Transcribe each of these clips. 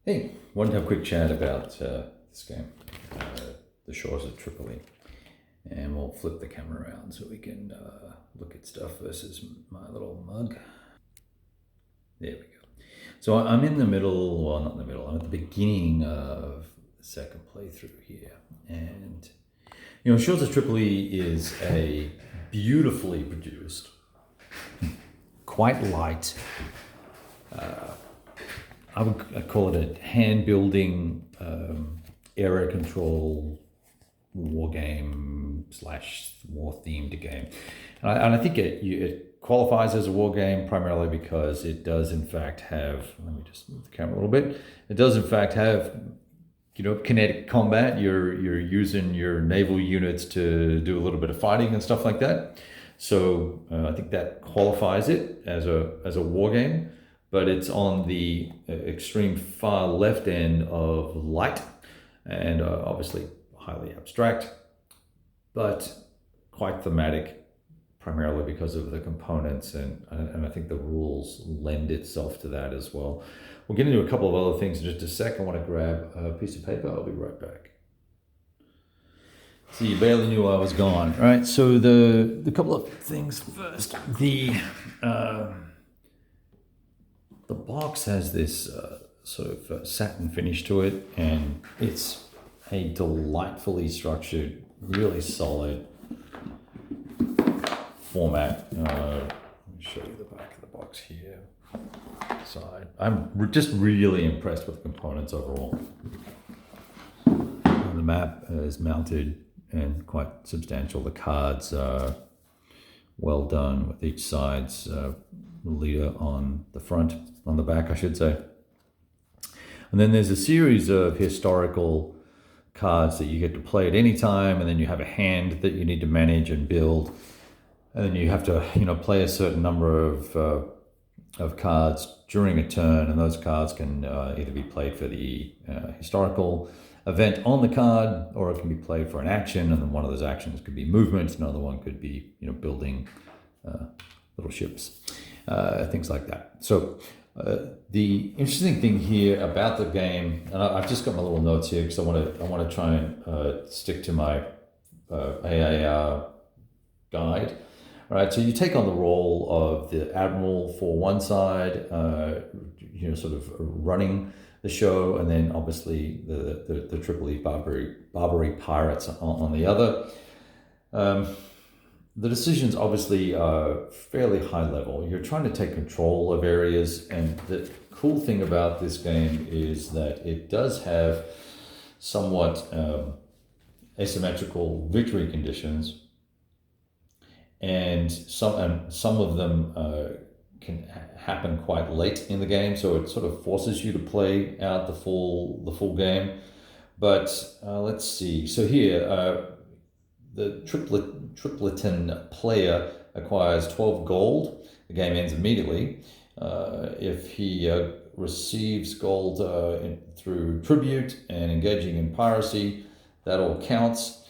Hey, wanted to have a quick chat about this game, the Shores of Tripoli, and we'll flip the camera around so we can look at stuff versus my little mug. There we go. So I'm in the middle, well, not in the middle, I'm at the beginning of the second playthrough here, and Shores of Tripoli is a beautifully produced, quite light. I'd call it a hand-building area control war game / war-themed game. And I think it qualifies as a war game primarily because it does in fact have, let me just move the camera a little bit, it does in fact have kinetic combat. You're using your naval units to do a little bit of fighting and stuff like that. So I think that qualifies it as a war game. But it's on the extreme far left end of light and obviously highly abstract, but quite thematic, primarily because of the components, and I think the rules lend itself to that as well. We'll get into a couple of other things in just a sec. I want to grab a piece of paper. I'll be right back. So you barely knew I was gone, right? So the couple of things first. The box has this sort of satin finish to it, and it's a delightfully structured, really solid format. Let me show you the back of the box here. Side. I'm just really impressed with the components overall. The map is mounted and quite substantial. The cards are well done with each side's leader on the back, I should say. And then there's a series of historical cards that you get to play at any time, and then you have a hand that you need to manage and build, and then you have to play a certain number of cards during a turn, and those cards can either be played for the historical event on the card, or it can be played for an action, and then one of those actions could be movement, another one could be building little ships, things like that. So the interesting thing here about the game, and I've just got my little notes here because I want to try and stick to my AAR guide. All right, so you take on the role of the admiral for one side, sort of running the show, and then obviously the Tripoli Barbary pirates on the other. The decisions obviously are fairly high level. You're trying to take control of areas, and the cool thing about this game is that it does have somewhat asymmetrical victory conditions, and some of them can happen quite late in the game, so it sort of forces you to play out the full game. But let's see. So here, the tripleton player acquires 12 gold. The game ends immediately. If he receives gold through tribute and engaging in piracy, that all counts.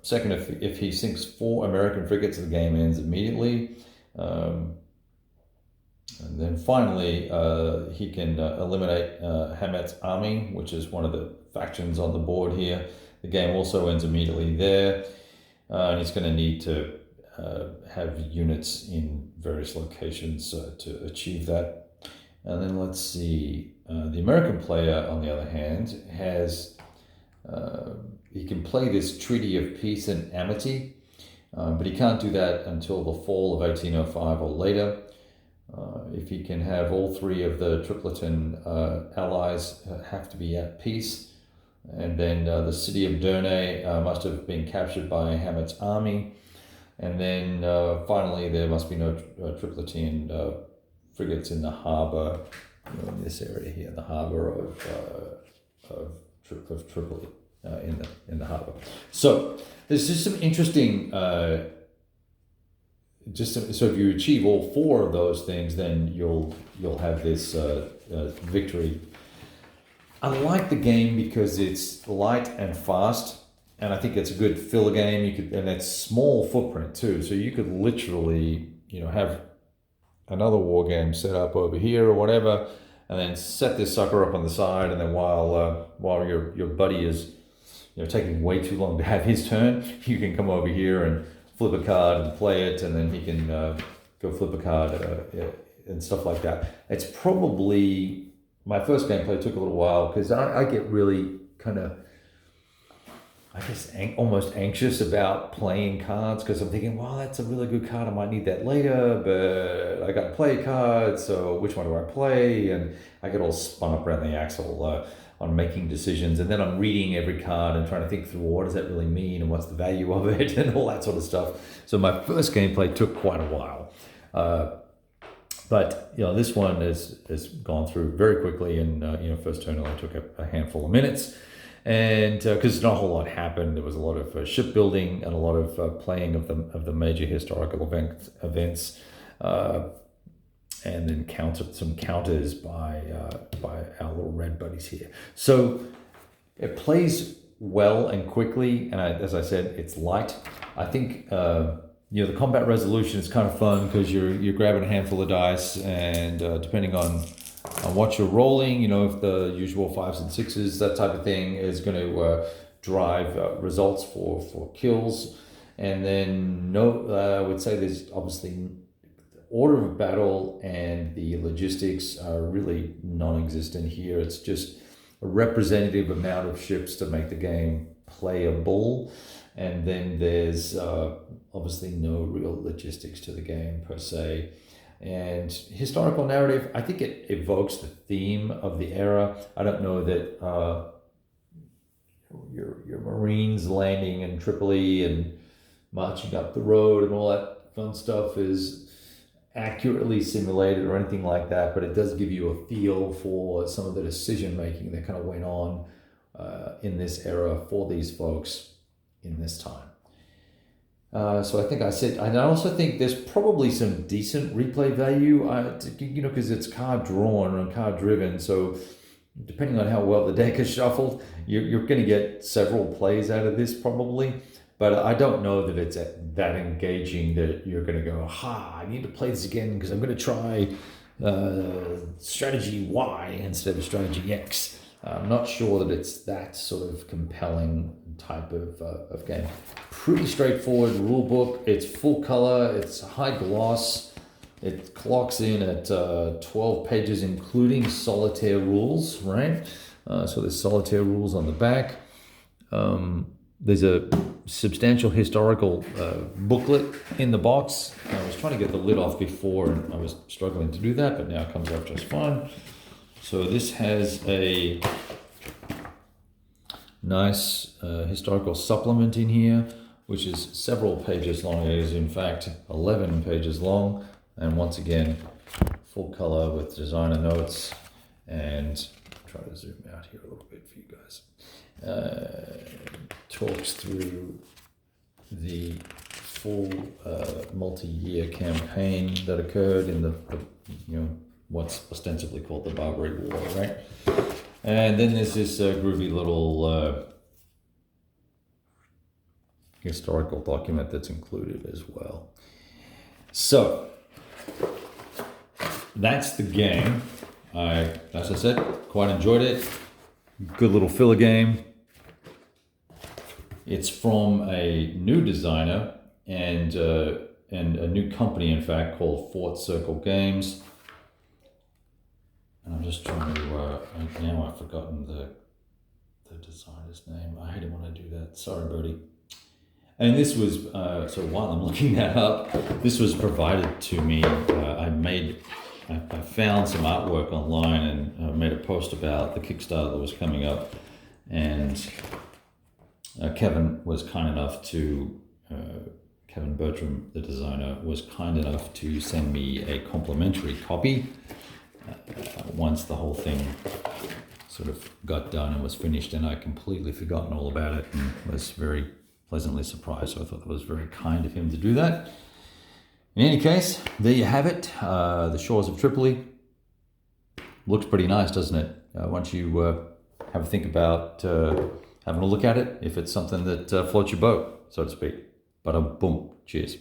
Second, if he sinks 4 American frigates, the game ends immediately. And then finally, he can eliminate Hamet's army, which is one of the factions on the board here. The game also ends immediately there, and he's going to need to have units in various locations to achieve that. And then let's see, the American player, on the other hand, has he can play this Treaty of Peace and Amity, but he can't do that until the fall of 1805 or later. If he can have all 3 of the Tripleton allies have to be at peace. And then the city of Dernay must have been captured by Hamet's army. And then finally, there must be no Tripleton frigates in the harbor, in this area here, the harbor of Tripoli, in the harbor. So there's just some interesting. So if you achieve all 4 of those things, then you'll have this victory. I like the game because it's light and fast, and I think it's a good filler game. And it's small footprint too, so you could literally have another war game set up over here or whatever, and then set this sucker up on the side, and then while your buddy is taking way too long to have his turn, you can come over here and flip a card and play it, and then he can go flip a card and stuff like that. It's probably my first gameplay took a little while because I get really kind of, I guess, almost anxious about playing cards because I'm thinking, well, that's a really good card. I might need that later, but I got to play a card, so which one do I play? And I get all spun up around the axle on making decisions. And then I'm reading every card and trying to think through, well, what does that really mean? And what's the value of it? And all that sort of stuff. So my first gameplay took quite a while. But this one has gone through very quickly. And first turn only took a handful of minutes. And because not a whole lot happened, there was a lot of shipbuilding and a lot of playing of the major historical events, and then some counters by our little red buddies here. So it plays well and quickly, and as I said, it's light. I think the combat resolution is kind of fun because you're grabbing a handful of dice, and depending on what you're rolling, if the usual 5s and 6s, that type of thing is going to drive results for kills. And then I would say there's obviously order of battle and the logistics are really non-existent here. It's just a representative amount of ships to make the game playable. And then there's obviously no real logistics to the game per se. And historical narrative, I think it evokes the theme of the era. I don't know that your Marines landing in Tripoli and marching up the road and all that fun stuff is accurately simulated or anything like that, but it does give you a feel for some of the decision making that kind of went on in this era for these folks in this time. So I think I said, and I also think there's probably some decent replay value, because it's card drawn and card driven. So depending on how well the deck is shuffled, you're going to get several plays out of this probably. But I don't know that it's that engaging that you're going to go, I need to play this again because I'm going to try strategy Y instead of strategy X. I'm not sure that it's that sort of compelling type of game. Pretty straightforward rule book. It's full color. It's high gloss. It clocks in at 12 pages, including solitaire rules, right? So there's solitaire rules on the back. There's a substantial historical booklet in the box. I was trying to get the lid off before, and I was struggling to do that, but now it comes off just fine. So this has a nice historical supplement in here, which is several pages long. It is in fact 11 pages long, and once again, full color with designer notes. And try to zoom out here a little bit for you guys. Talks through the full multi-year campaign that occurred in the what's ostensibly called the Barbary War, right? And then there's this groovy little historical document that's included as well. So that's the game. As I said, quite enjoyed it. Good little filler game. It's from a new designer and a new company, in fact, called Fort Circle Games. And I'm just trying to, now I've forgotten the designer's name. I hate it when I do that. Sorry, Bertie. And this was, so while I'm looking that up, this was provided to me. I found some artwork online and made a post about the Kickstarter that was coming up. And Kevin was kind enough to, Kevin Bertram, the designer, was kind enough to send me a complimentary copy once the whole thing sort of got done and was finished, and I'd completely forgotten all about it and was very pleasantly surprised. So I thought that was very kind of him to do that. In any case, there you have it. The Shores of Tripoli. Looks pretty nice, doesn't it? Once you have a think about having a look at it, if it's something that floats your boat, so to speak. But boom, cheers.